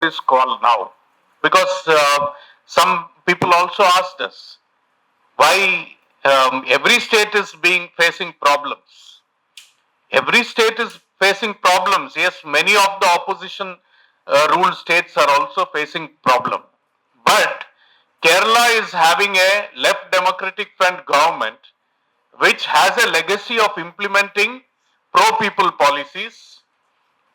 this call now because some people also asked us why every state is being facing problems. Every state is facing problems. Yes, many of the opposition ruled states are also facing problem. But Kerala is having a left democratic front government which has a legacy of implementing pro-people policies,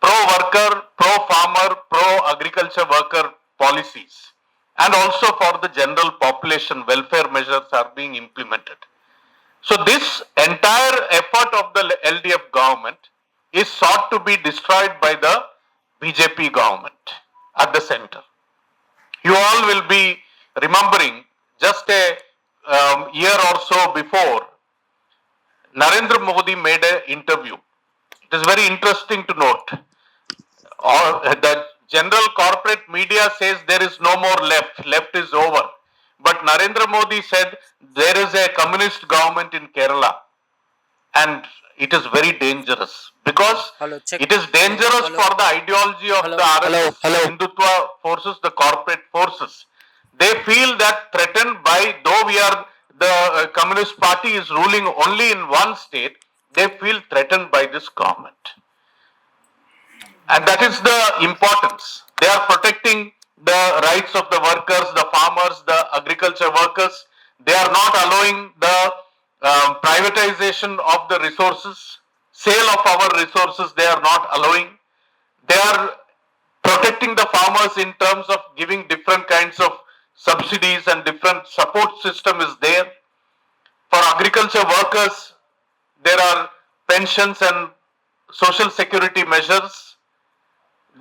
pro-worker, pro-farmer, pro-agriculture worker policies. And also for the general population, welfare measures are being implemented. So this entire effort of the LDF government is sought to be destroyed by the BJP government at the center. You all will be remembering just a year or so before, Narendra Modi made an interview. It is very interesting to note. The general corporate media says there is no more left is over. But Narendra Modi said there is a communist government in Kerala, and it is very dangerous because it is dangerous for the ideology of the RSS, Hindutva forces, the corporate forces. They feel that threatened by, though we are, the Communist Party is ruling only in one state, they feel threatened by this government. And that is the importance. They are protecting the rights of the workers, the farmers, the agriculture workers. They are not allowing the privatization of the resources, sale of our resources, they are not allowing. They are protecting the farmers in terms of giving different kinds of subsidies and different support system is there. For agriculture workers, there are pensions and social security measures.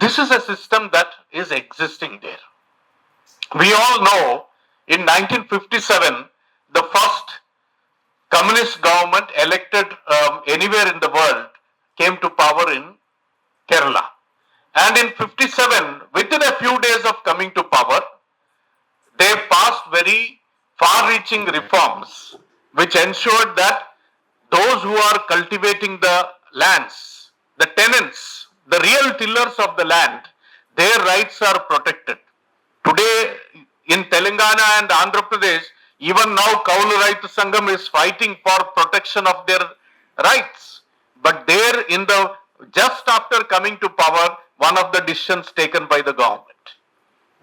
This is a system that is existing there. We all know in 1957, the first communist government elected anywhere in the world came to power in Kerala. And in 57, within a few days of coming to power, they passed very far-reaching reforms which ensured that those who are cultivating the lands, the tenants, the real tillers of the land, their rights are protected. Today in Telangana and Andhra Pradesh, even now Kaulu Raitu Sangam is fighting for protection of their rights. But there in the, just after coming to power, one of the decisions taken by the government.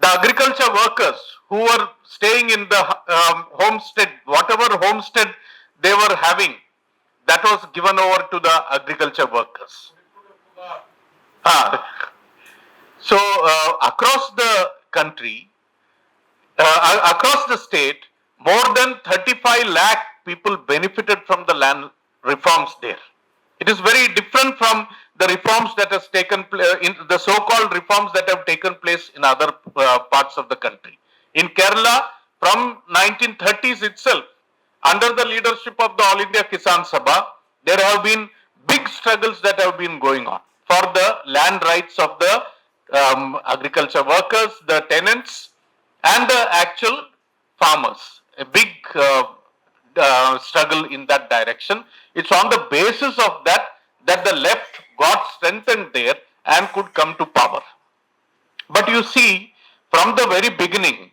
The agriculture workers who were staying in the homestead, whatever homestead they were having, that was given over to the agriculture workers. So across the country, across the state, more than 35 lakh people benefited from the land reforms there. It is very different from the reforms that has taken place, in the so-called reforms that have taken place in other parts of the country. In Kerala, from 1930s itself, under the leadership of the All India Kisan Sabha, there have been big struggles that have been going on for the land rights of the agriculture workers, the tenants, and the actual farmers. A big struggle in that direction. It's on the basis of that the left got strengthened there and could come to power. But you see, from the very beginning,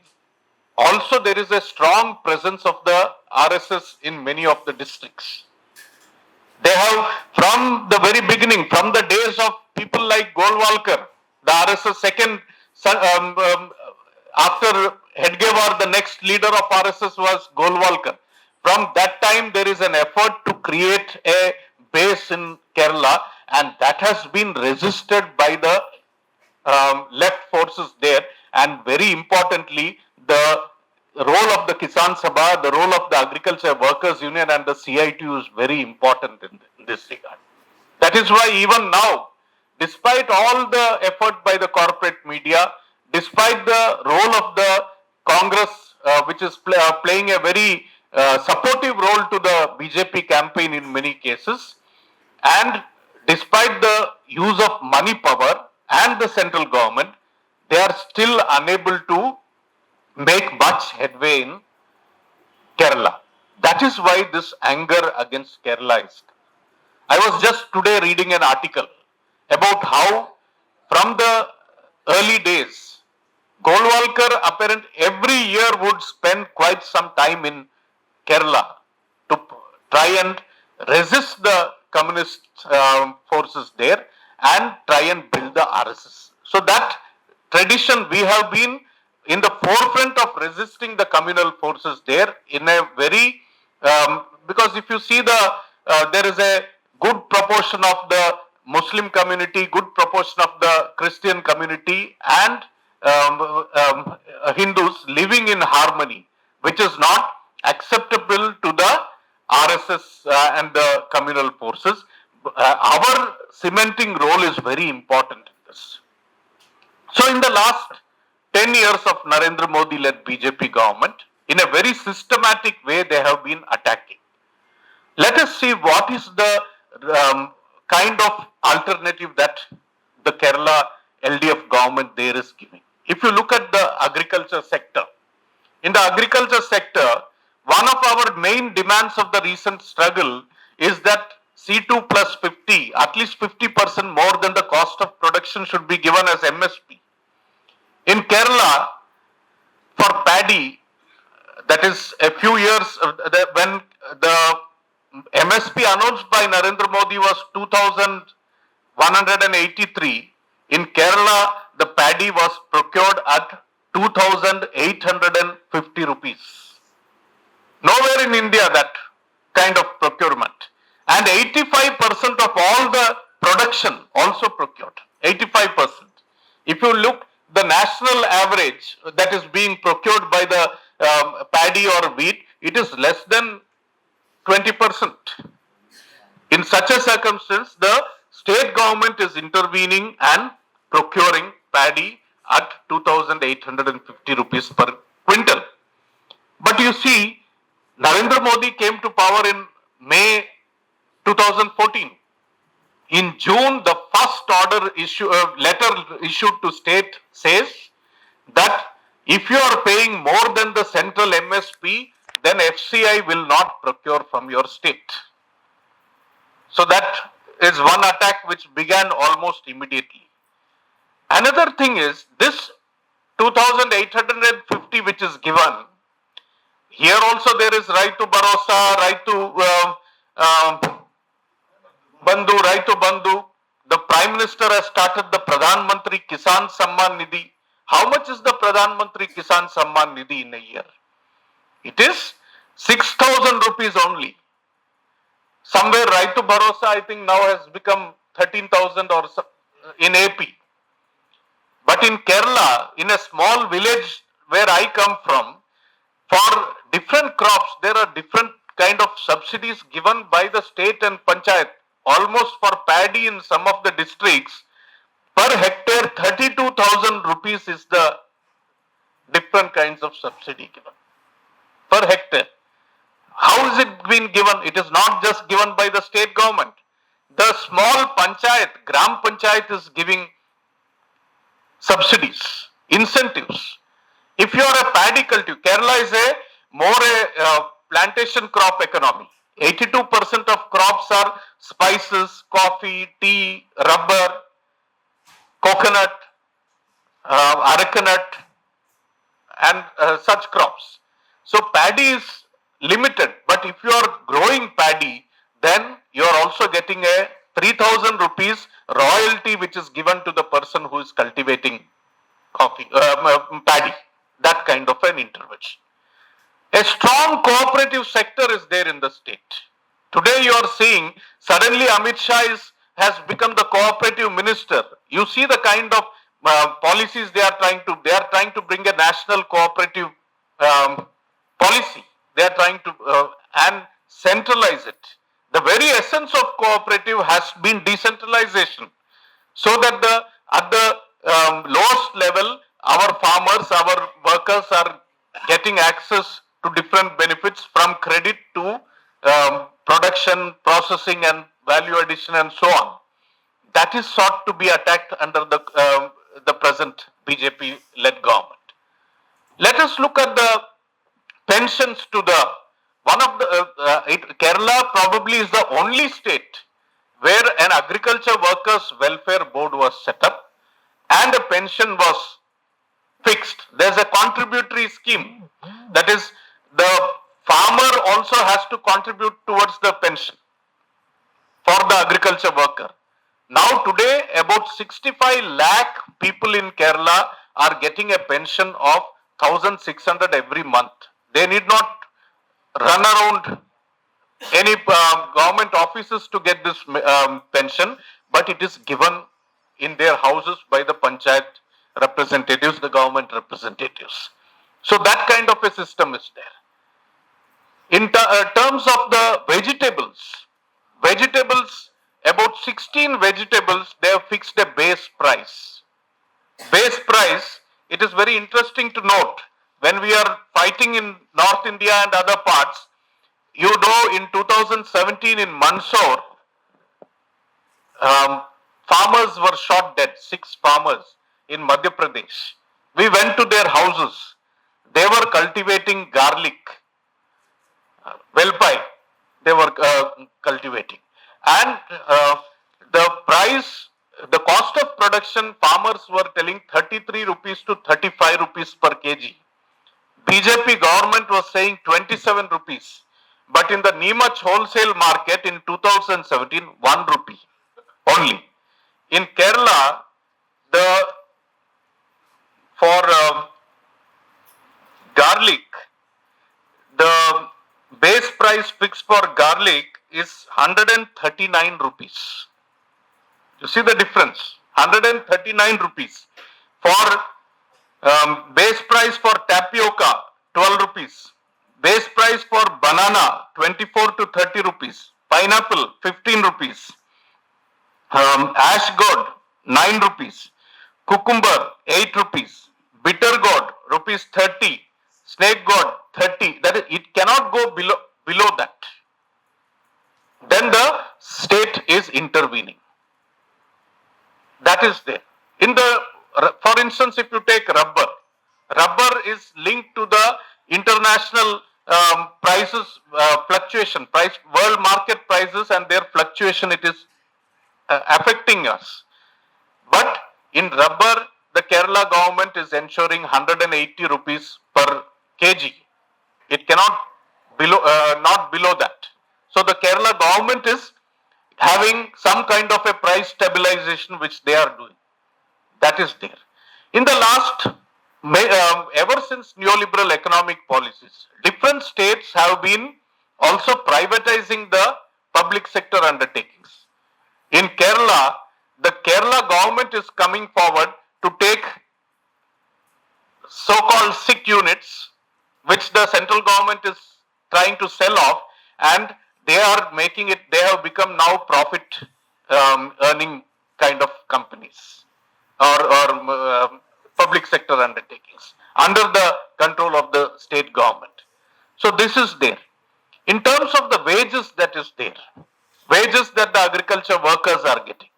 also there is a strong presence of the RSS in many of the districts. They have, from the very beginning, from the days of people like Golwalkar, the RSS second, after Hedgewar, the next leader of RSS was Golwalkar. From that time, there is an effort to create a base in Kerala, and that has been resisted by the left forces there. And very importantly, the role of the Kisan Sabha, the role of the Agriculture Workers Union and the CITU is very important in this regard. That is why even now, despite all the effort by the corporate media, despite the role of the Congress, which is playing a very supportive role to the BJP campaign in many cases, and despite the use of money power and the central government, they are still unable to make much headway in Kerala. That is why this anger against Kerala is. I was just today reading an article about how from the early days, worker apparent every year would spend quite some time in Kerala to try and resist the communist forces there and try and build the RSS. So that tradition, we have been in the forefront of resisting the communal forces there in a very, because if you see there is a good proportion of the Muslim community, good proportion of the Christian community, and Hindus living in harmony, which is not acceptable to the RSS and the communal forces. Our cementing role is very important in this. So in the last 10 years of Narendra Modi led BJP government, in a very systematic way they have been attacking. Let us see what is the kind of alternative that the Kerala LDF government there is giving. If you look at the agriculture sector, in the agriculture sector, one of our main demands of the recent struggle is that C2 plus 50, at least 50% more than the cost of production should be given as MSP. In Kerala, for paddy, that is a few years, when the MSP announced by Narendra Modi was 2,183, in Kerala, the paddy was procured at 2,850 rupees. Nowhere in India that kind of procurement. And 85% of all the production also procured. 85%. If you look the national average that is being procured by the paddy or wheat, it is less than 20%. In such a circumstance, the state government is intervening and procuring paddy at 2,850 rupees per quintal. But you see, Narendra Modi came to power in May 2014. In June, the first letter issued to state says that if you are paying more than the central MSP, then FCI will not procure from your state. So that is one attack which began almost immediately. Another thing is this 2,850 which is given. Here also there is right to Bharosa, right to Bandhu. The Prime Minister has started the Pradhan Mantri Kisan Samman Nidhi. How much is the Pradhan Mantri Kisan Samman Nidhi in a year? It is 6,000 rupees only. Somewhere right to Bharosa, I think now has become 13,000 or so in AP. But in Kerala, in a small village where I come from, for different crops, there are different kind of subsidies given by the state and panchayat. Almost for paddy in some of the districts, per hectare 32,000 rupees is the different kinds of subsidy given. Per hectare. How is it being given? It is not just given by the state government. The small panchayat, gram panchayat is giving subsidies, incentives. If you are a paddy cultivator, Kerala is more a plantation crop economy. 82% of crops are spices, coffee, tea, rubber, coconut, arecanut, and such crops. So paddy is limited, but if you are growing paddy, then you are also getting a 3,000 rupees royalty which is given to the person who is cultivating paddy. That kind of an intervention. A strong cooperative sector is there in the state. Today you are seeing suddenly Amit Shah has become the cooperative minister. You see the kind of policies they are trying to bring a national cooperative policy. They are trying to and centralize it. The very essence of cooperative has been decentralization, so that at the lowest level, our farmers, our workers are getting access to different benefits, from credit to production, processing and value addition and so on. That is sought to be attacked under the present BJP-led government. Let us look at the pensions to Kerala probably is the only state where an agriculture workers welfare board was set up and a pension was fixed There's a contributory scheme. That is, the farmer also has to contribute towards the pension for the agriculture worker. Now today about 65 lakh people in Kerala are getting a pension of 1,600 every month. They need not run around any government offices to get this pension, but it is given in their houses by the panchayat representatives, the government representatives. So that kind of a system is there. In terms of the vegetables, about 16 vegetables, they have fixed a base price. Base price, it is very interesting to note, when we are fighting in North India and other parts, you know, in 2017 in Mandsaur, farmers were shot dead, 6 farmers in Madhya Pradesh. We went to their houses. They were cultivating garlic, Velpai, they were cultivating. And the cost of production, farmers were telling 33 rupees to 35 rupees per kg. BJP government was saying 27 rupees. But in the Neemach wholesale market in 2017, 1 rupee only. In Kerala, for garlic, the base price fixed for garlic is 139 rupees. You see the difference? 139 rupees. For base price for tapioca, 12 rupees. Base price for banana, 24 to 30 rupees. Pineapple, 15 rupees. Ash gourd, 9 rupees. Cucumber, 8 rupees. Bitter gourd, rupees 30. Snake gourd, 30. That is, it cannot go below that. Then the state is intervening. That is there. For instance, if you take rubber is linked to the international prices fluctuation, world market prices and their fluctuation. It is affecting us. But in rubber, the Kerala government is ensuring 180 rupees per kg. It cannot not below that. So the Kerala government is having some kind of a price stabilization which they are doing. That is there. In the last, ever since neoliberal economic policies, different states have been also privatizing the public sector undertakings. In Kerala, the Kerala government is coming forward to take so-called sick units, which the central government is trying to sell off, and they are making it, they have become now profit earning kind of companies or public sector undertakings under the control of the state government. So this is there. In terms of the wages that is there, wages that the agriculture workers are getting,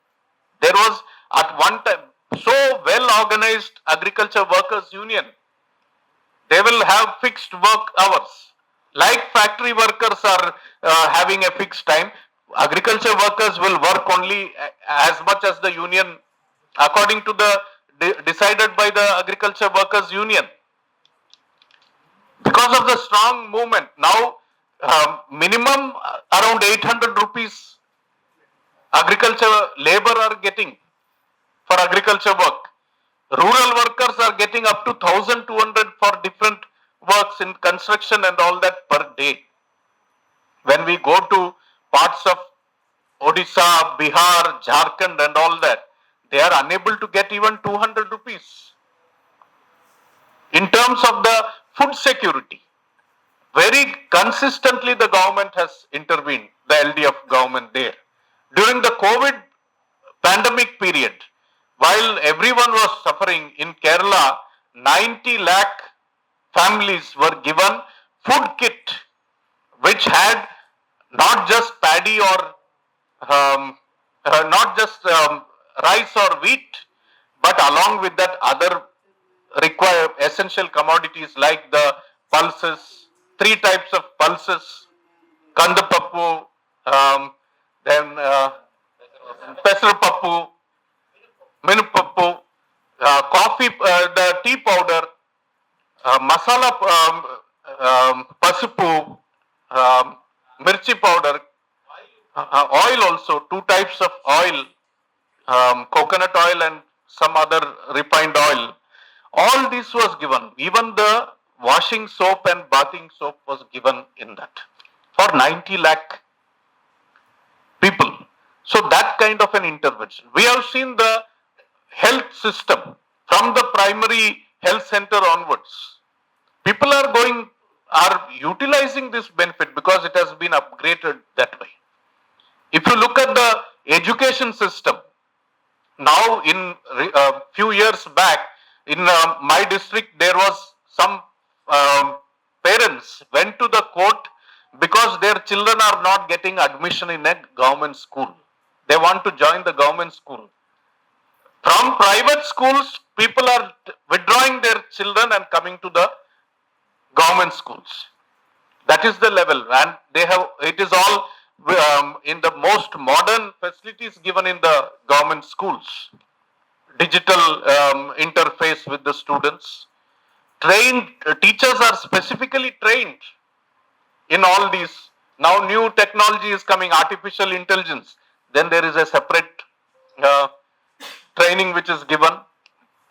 there was at one time so well organized agriculture workers union. They will have fixed work hours. Like factory workers are having a fixed time, agriculture workers will work only as much as the union, according to the decided by the agriculture workers union. Because of the strong movement, now minimum around 800 rupees agriculture labor are getting for agriculture work. Rural workers are getting up to 1,200 for different works in construction and all that per day. When we go to parts of Odisha, Bihar, Jharkhand and all that, they are unable to get even 200 rupees. In terms of the food security, very consistently the government has intervened, the LDF government there. During the COVID pandemic period, while everyone was suffering in Kerala, 90 lakh families were given food kit which had not just paddy or not just rice or wheat, but along with that other required essential commodities like the pulses, 3 types of pulses, kandapappu, then pesarapappu, minupappu, coffee, the tea powder, masala, pasupu, mirchi powder, oil also, two types of oil, coconut oil and some other refined oil. All this was given. Even the washing soap and bathing soap was given in that for 90 lakh people. So that kind of an intervention. We have seen the health system from the primary health center onwards. People are utilizing this benefit because it has been upgraded that way. If you look at the education system, now in a few years back, in my district, there was some parents went to the court because their children are not getting admission in a government school. They want to join the government school. From private schools, people are withdrawing their children and coming to the government schools. That is the level, and they have. It is all in the most modern facilities given in the government schools. Digital interface with the students. Trained teachers are specifically trained in all these. Now new technology is coming, artificial intelligence. Then there is a separate uh, training which is given,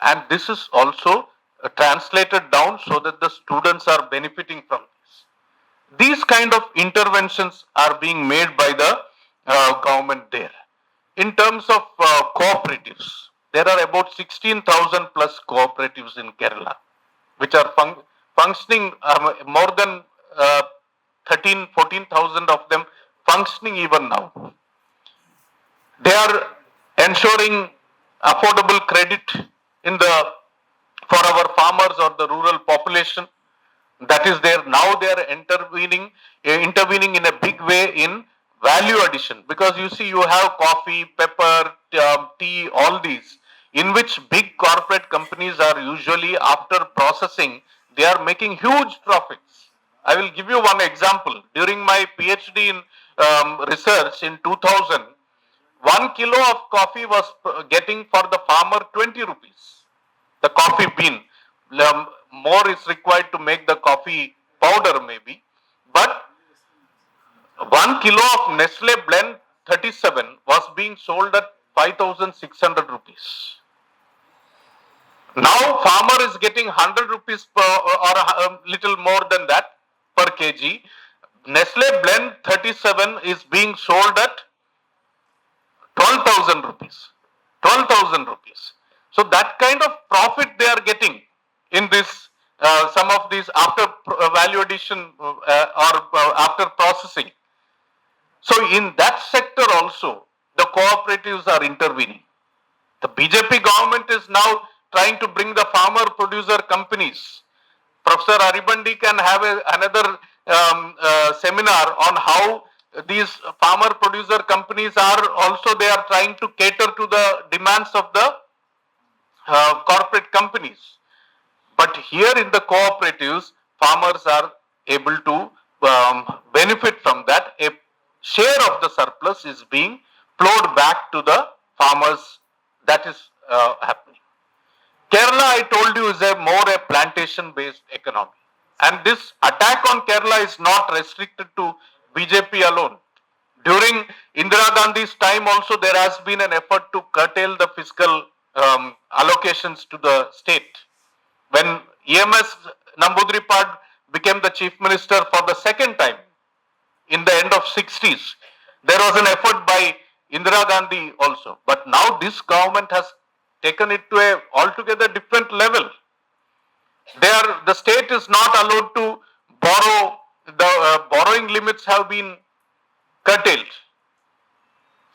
and this is also translated down so that the students are benefiting from this. These kind of interventions are being made by the government there. In terms of cooperatives, there are about 16,000 plus cooperatives in Kerala, which are functioning, more than 14,000 of them functioning even now. They are ensuring affordable credit in the for our farmers or the rural population. That is there. Now they are intervening in a big way in value addition, because you see you have coffee, pepper, tea, all these, in which big corporate companies are usually, after processing, they are making huge profits. I will give you one example. During my PhD in research in 2000, 1 kilo of coffee was getting for the farmer 20 rupees. The coffee bean. More is required to make the coffee powder, maybe. But 1 kilo of Nestle Blend 37 was being sold at 5,600 rupees. Now farmer is getting 100 rupees per, or a little more than that per kg. Nestle Blend 37 is being sold at 12,000 rupees. 12,000 rupees. So that kind of profit they are getting in this, some of these after value addition or after processing. So in that sector also, the cooperatives are intervening. The BJP government is now trying to bring the farmer producer companies. Professor Aribandi can have another seminar on how these farmer producer companies are also, they are trying to cater to the demands of the corporate companies. But here in the cooperatives, farmers are able to benefit from that. A share of the surplus is being flowed back to the farmers. That is happening. Kerala, I told you, is more a plantation-based economy. And this attack on Kerala is not restricted to BJP alone. During Indira Gandhi's time also, there has been an effort to curtail the fiscal allocations to the state. When EMS Namboodiripad became the chief minister for the second time in the end of 60s, there was an effort by Indira Gandhi also. But now this government has taken it to a altogether different level. The state is not allowed to borrow. The borrowing limits have been curtailed.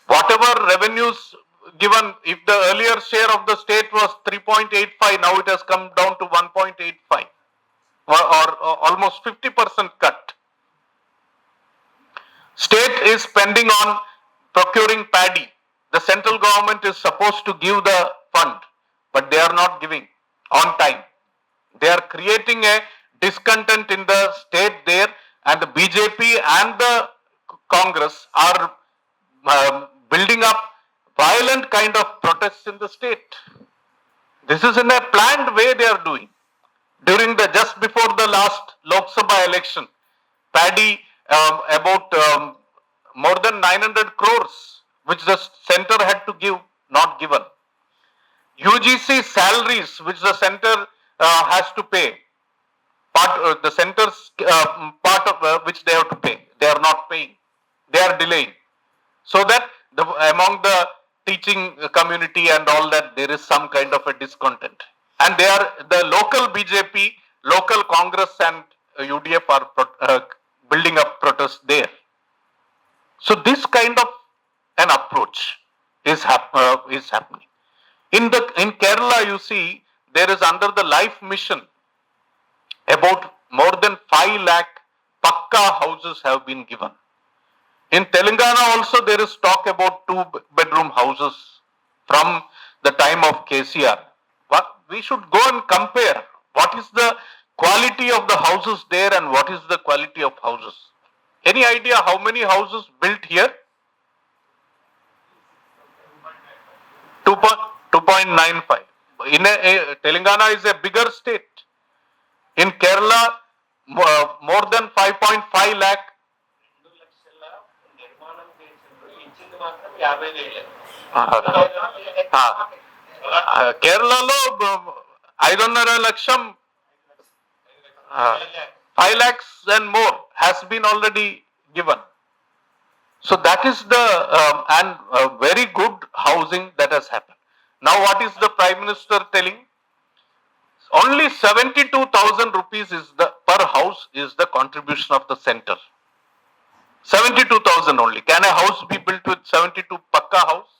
Whatever revenues given, if the earlier share of the state was 3.85, now it has come down to 1.85, or almost 50% cut. State is spending on procuring paddy. The central government is supposed to give the fund, but they are not giving on time. They are creating a discontent in the state there, and the BJP and the Congress are building up violent kind of protests in the state. This is in a planned way they are doing. During the just before the last Lok Sabha election, paddy about more than 900 crores, which the center had to give, not given. UGC salaries, which the center has to pay, the center's part of which they have to pay, they are not paying, they are delaying. So that among the teaching community and all that, there is some kind of a discontent. And they are the local BJP, local Congress and UDF are building up protests there. So this kind of an approach is happening. In Kerala, you see, there is under the Life Mission about more than 5 lakh Pakka houses have been given. In Telangana also there is talk about 2-bedroom houses from the time of KCR. But we should go and compare what is the quality of the houses there and what is the quality of houses. Any idea how many houses built here? 2.95. Telangana is a bigger state. In Kerala, more than 5.5 lakh. కేరళలో 5.5 లక్షం 5 lakhs and more has been already given. So that is the and very good housing that has happened. Now what is the Prime Minister telling? Only 72,000 rupees is the per house is the contribution of the center. 72,000 only. Can a house be built with 72 Pakka house?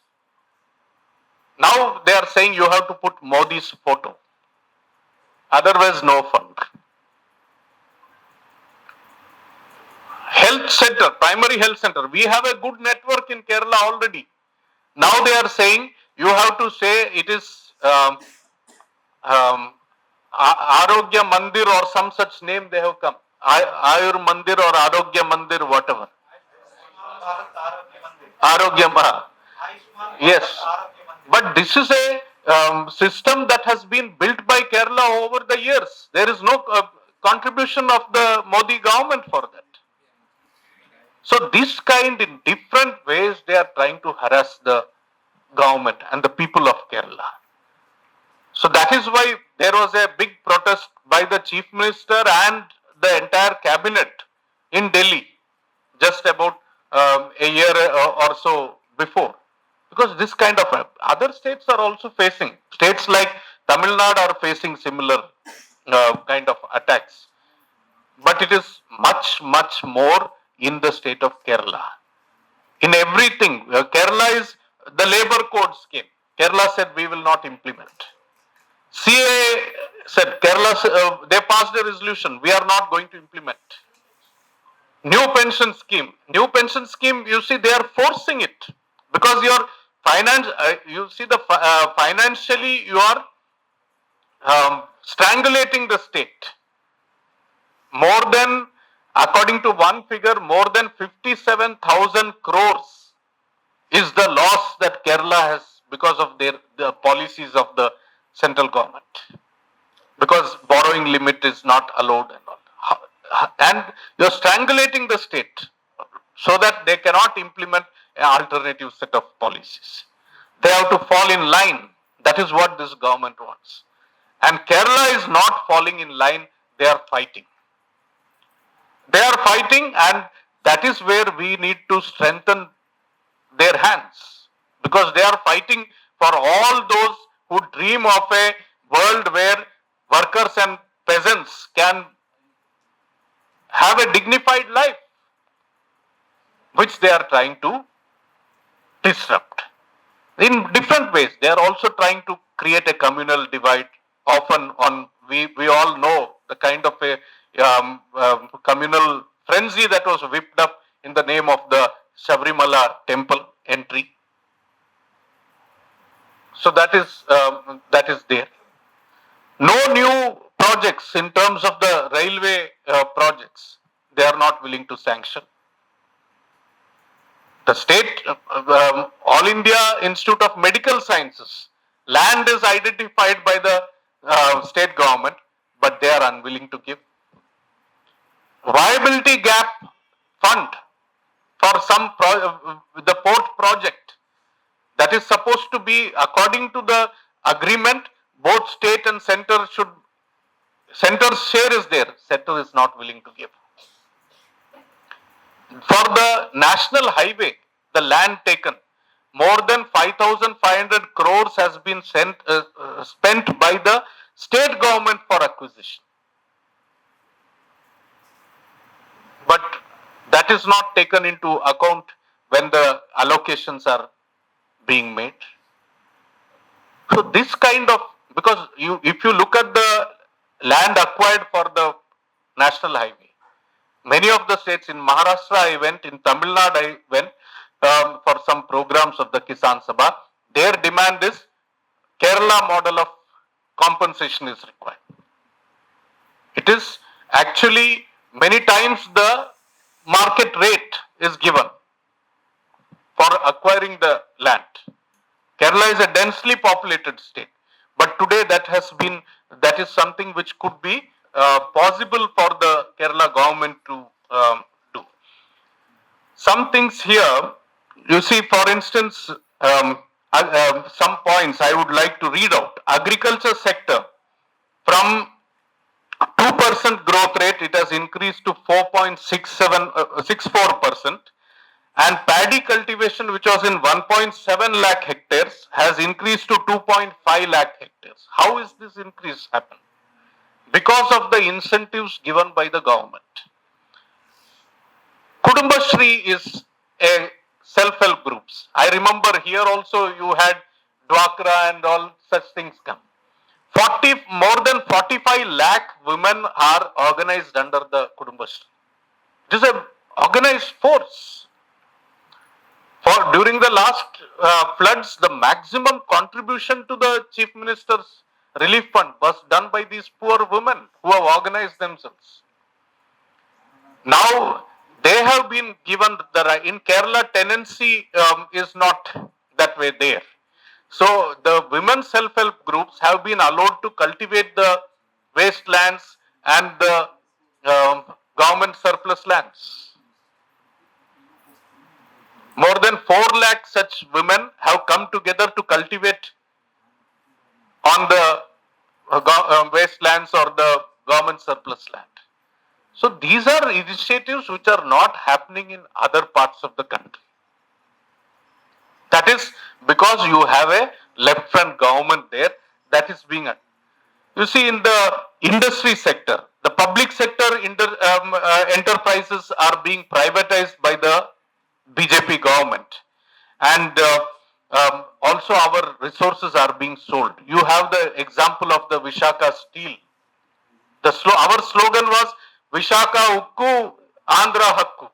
Now they are saying you have to put Modi's photo. Otherwise no fund. Health center, primary health center. We have a good network in Kerala already. Now they are saying you have to say it is Arogya Mandir or some such name they have come. Ayur Mandir or Arogya Mandir, whatever. Arogya Mandir. Yes. But this is a system that has been built by Kerala over the years. There is no contribution of the Modi government for that. So this kind, in different ways, they are trying to harass the government and the people of Kerala. So that is why there was a big protest by the Chief Minister and the entire cabinet in Delhi just about a year or so before. Because this kind of other states are also facing. States like Tamil Nadu are facing similar kind of attacks. But it is much, much more in the state of Kerala. In everything, Kerala is, the labor codes came. Kerala said we will not implement. CA said, Kerala, they passed a resolution, we are not going to implement. New pension scheme, you see they are forcing it. Because your finance, you see the financially you are strangulating the state. More than, according to one figure, more than 57,000 crores is the loss that Kerala has because of the policies of the central government. Because borrowing limit is not allowed and all. And you are strangulating the state so that they cannot implement an alternative set of policies. They have to fall in line. That is what this government wants. And Kerala is not falling in line, they are fighting. They are fighting, and that is where we need to strengthen their hands. Because they are fighting for all those who dream of a world where workers and peasants can have a dignified life, which they are trying to disrupt. In different ways, they are also trying to create a communal divide. Often we all know the kind of a communal frenzy that was whipped up in the name of the Sabarimala temple entry. So that is there. No new projects in terms of the railway projects, they are not willing to sanction. The state, All India Institute of Medical Sciences, land is identified by the state government, but but they are unwilling to give. Viability gap fund for the port project that is supposed to be according to the agreement, both state and center should, center's share is there, center is not willing to give. For the national highway, the land taken, more than 5,500 crores has been spent by the state government for acquisition. But that is not taken into account when the allocations are being made. So this kind of, because if you look at the land acquired for the national highway, many of the states, in Maharashtra I went, in Tamil Nadu I went for some programs of the Kisan Sabha, their demand is Kerala model of compensation is required. It is actually many times the market rate is given for acquiring the land. Kerala is a densely populated state, but today that is something which could be possible for the Kerala government to do. Some things here, you see, for instance, some points I would like to read out. Agriculture sector, from 2% growth rate, it has increased to 4.64%. And paddy cultivation, which was in 1.7 lakh hectares, has increased to 2.5 lakh hectares. How is this increase happen? Because of the incentives given by the government. Kudumbashri is a self-help groups. I remember here also you had Dwakra and all such things come. More than 45 lakh women are organized under the Kudumbashri. It is an organized force. During the last floods, the maximum contribution to the Chief Minister's Relief Fund was done by these poor women who have organized themselves. Now, they have been given, in Kerala, tenancy is not that way there. So, the women self-help groups have been allowed to cultivate the wastelands and the government surplus lands. More than 4 lakh such women have come together to cultivate on the wastelands or the government surplus land. So these are initiatives which are not happening in other parts of the country. That is because you have a left-front government there that is being. You see, in the industry sector, the public sector enterprises are being privatized by the BJP government, and also our resources are being sold. You have the example of the Vishaka Steel. Our slogan was Vishaka Ukku, Andhra Hakku,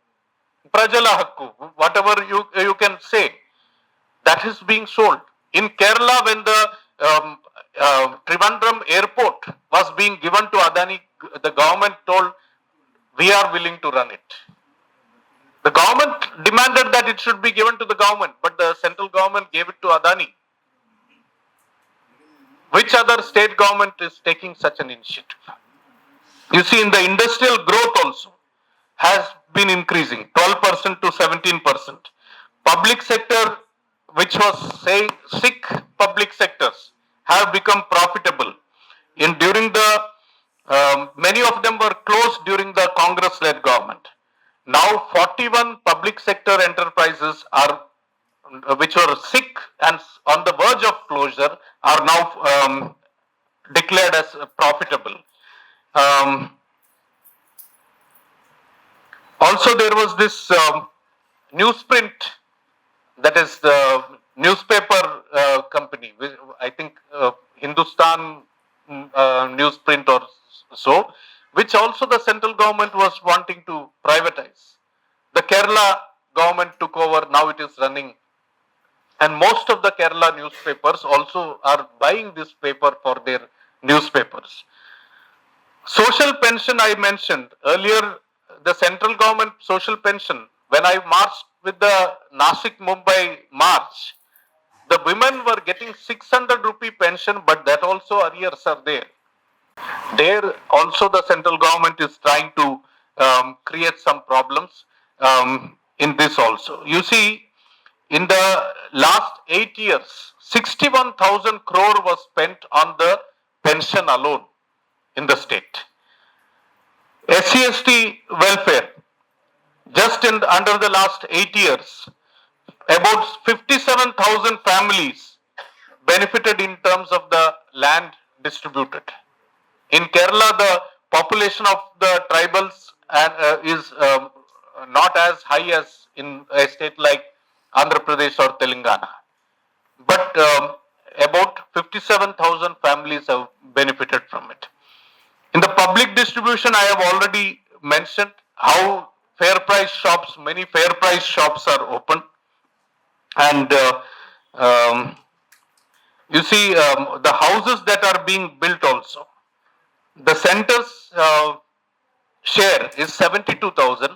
Prajala Hakku, whatever you can say. That is being sold. In Kerala, when the Trivandrum airport was being given to Adani, the government told, we are willing to run it. The government demanded that it should be given to the government, but the central government gave it to Adani. Which other state government is taking such an initiative? You see, in the industrial growth also has been increasing 12% to 17%. Public sector, which was saying sick public sectors, have become profitable. During the many of them were closed during the Congress-led government. Now 41 public sector enterprises are, which were sick and on the verge of closure, are now declared as profitable. Also, there was this newsprint, that is the newspaper company, I think Hindustan newsprint or so, which also the central government was wanting to privatize. The Kerala government took over, now it is running. And most of the Kerala newspapers also are buying this paper for their newspapers. Social pension I mentioned earlier, the central government social pension, when I marched with the Nasik Mumbai march, the women were getting 600 rupee pension, but that also arrears are there. There also the central government is trying to create some problems in this also. You see, in the last 8 years, 61,000 crore was spent on the pension alone in the state. SC/ST welfare, just in under the last 8 years, about 57,000 families benefited in terms of the land distributed. In Kerala, the population of the tribals is not as high as in a state like Andhra Pradesh or Telangana, but about 57,000 families have benefited from it. In the public distribution, I have already mentioned how fair price shops, many fair price shops are open, and you see the houses that are being built also. The center's share is 72,000.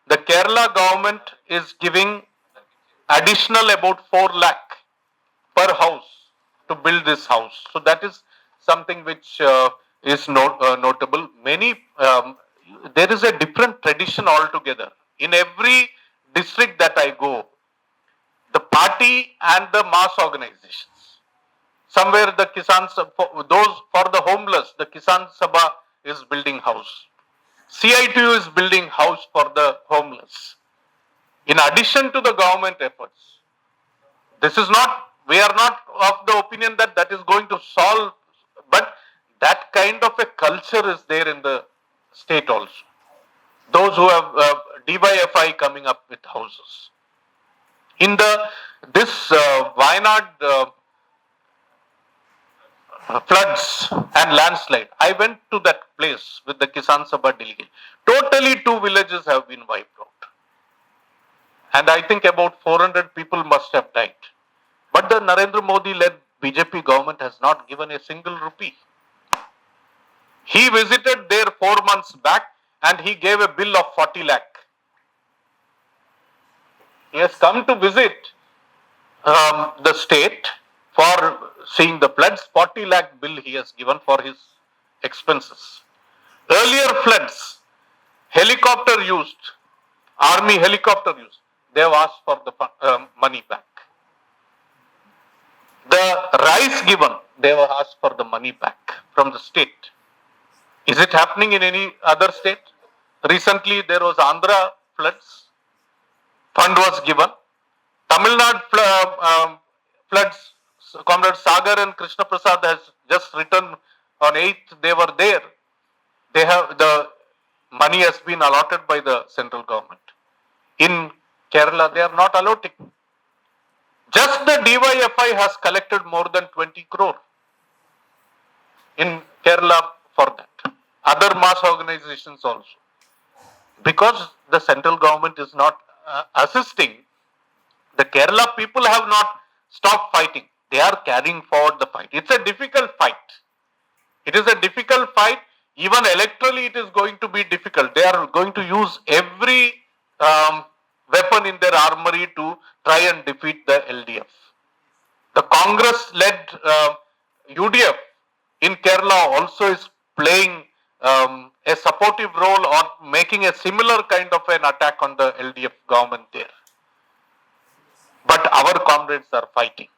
The Kerala government is giving additional about 4 lakh per house to build this house. So that is something which is notable. There is a different tradition altogether. In every district that I go, the party and the mass organizations. Somewhere the Kisan Sabha, those for the homeless, the Kisan Sabha is building house. CITU is building house for the homeless. In addition to the government efforts, this is not, we are not of the opinion that that is going to solve, but that kind of a culture is there in the state also. Those who have DYFI coming up with houses. In this Wayanad floods and landslide, I went to that place with the Kisan Sabha delegate. Totally 2 villages have been wiped out. And I think about 400 people must have died. But the Narendra Modi led BJP government has not given a single rupee. He visited there 4 months back and he gave a bill of 40 lakh. He has come to visit the state for seeing the floods. 40 lakh bill he has given for his expenses. Earlier floods, helicopter used, army helicopter used, they have asked for the money back. The rice given, they have asked for the money back from the state. Is it happening in any other state? Recently there was Andhra floods, fund was given. Tamil Nadu floods, Comrade Sagar and Krishna Prasad has just written on 8th, they were there. They have, the money has been allotted by the central government. In Kerala, they are not allotting. Just the DYFI has collected more than 20 crore in Kerala for that. Other mass organizations also. Because the central government is not assisting, the Kerala people have not stopped fighting. They are carrying forward the fight. It's a difficult fight. It is a difficult fight. Even electorally, it is going to be difficult. They are going to use every weapon in their armory to try and defeat the LDF. The Congress-led UDF in Kerala also is playing a supportive role or making a similar kind of an attack on the LDF government there. But our comrades are fighting.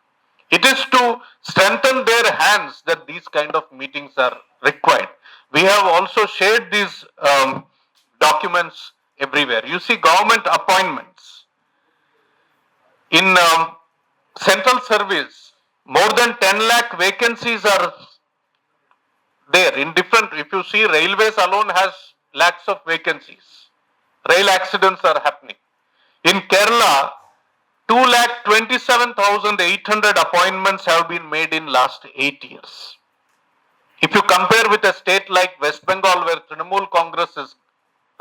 It is to strengthen their hands that these kind of meetings are required. We have also shared these documents everywhere. You see government appointments. In central service, more than 10 lakh vacancies are there in different, if you see railways alone has lakhs of vacancies. Rail accidents are happening. In Kerala, 2,27,800 appointments have been made in last 8 years. If you compare with a state like West Bengal where Trinamool Congress is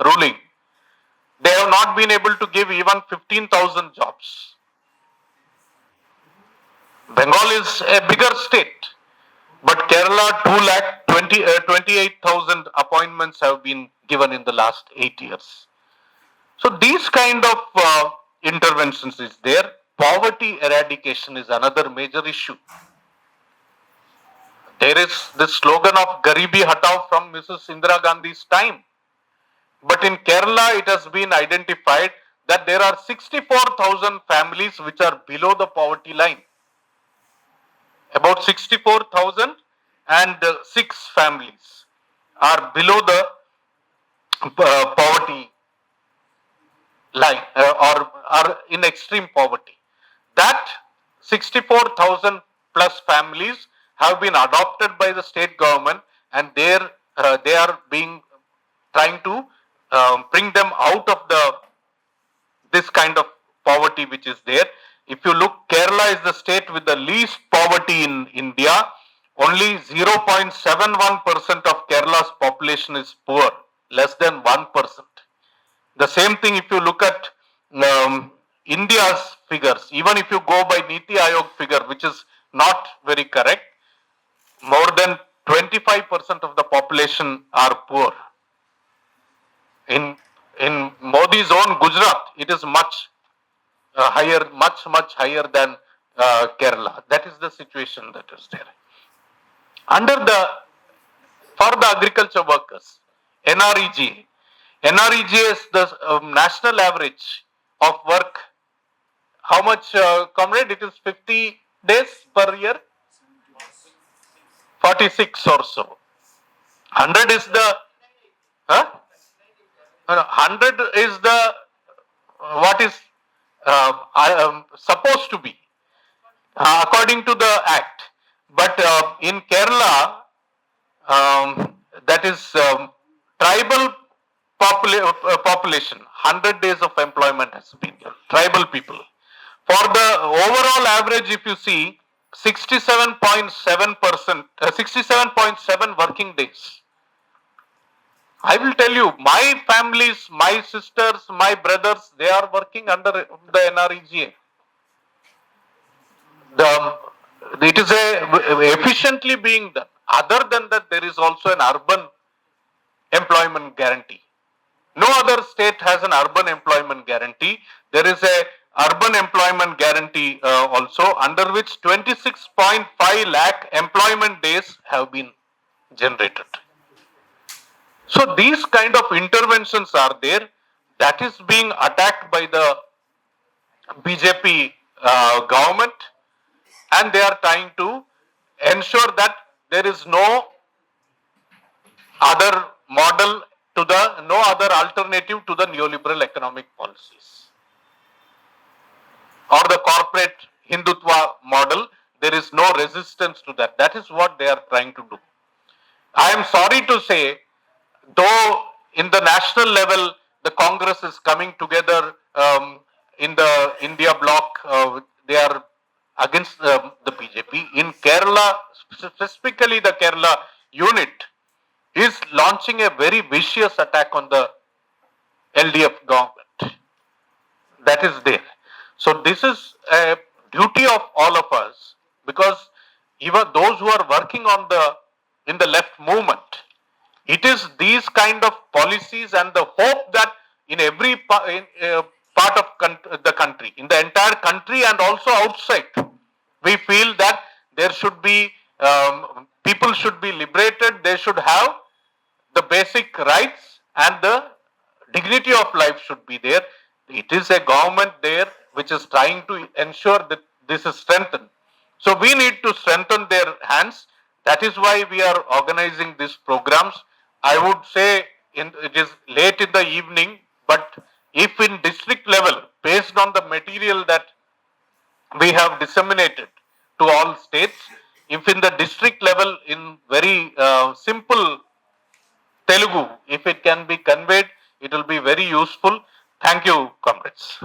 ruling, they have not been able to give even 15,000 jobs. Bengal is a bigger state, but Kerala 2,28,000 appointments have been given in the last 8 years. So these kind of interventions is there. Poverty eradication is another major issue. There is this slogan of Garibi Hatao from Mrs. Indira Gandhi's time. But in Kerala, it has been identified that there are 64,000 families which are below the poverty line. About 64,006 families are below the poverty line or are in extreme poverty. That 64,000 plus families have been adopted by the state government, and they are being trying to bring them out of this kind of poverty which is there. If you look, Kerala is the state with the least poverty in India. Only 0.71% of Kerala's population is poor, less than 1%. The same thing if you look at India's figures, even if you go by Niti Aayog figure, which is not very correct, more than 25% of the population are poor. In Modi's own Gujarat, it is much higher, much higher than Kerala. That is the situation that is there. For the agriculture workers, NREGA is the national average of work. How much, comrade? It is 50 days per year? 46 or so. 100 is the, 100 is the, what is supposed to be, according to the act. But in Kerala, that is tribal population, 100 days of employment has been there, tribal people. For the overall average, if you see, 67.7%, 67.7 working days. I will tell you, my families, my sisters, my brothers, they are working under the NREGA. It is efficiently being done. Other than that, there is also an urban employment guarantee. No other state has an urban employment guarantee. There is a urban employment guarantee also, under which 26.5 lakh employment days have been generated. So these kind of interventions are there. That is being attacked by the BJP government, and they are trying to ensure that there is no other model no other alternative to the neoliberal economic policies or the corporate Hindutva model. There is no resistance to that. That is what they are trying to do. I am sorry to say, though in the national level, the Congress is coming together in the India bloc, they are against the BJP. In Kerala, specifically the Kerala unit, is launching a very vicious attack on the LDF government. That is there. So this is a duty of all of us, because even those who are working in the left movement, it is these kind of policies and the hope that in every part of the country, in the entire country and also outside, we feel that there should be, people should be liberated, they should have the basic rights and the dignity of life should be there. It is a government there which is trying to ensure that this is strengthened. So we need to strengthen their hands. That is why we are organizing these programs. I would say it is late in the evening, but if in district level, based on the material that we have disseminated to all states, if in the district level in very simple Telugu, if it can be conveyed, it will be very useful. Thank you, comrades.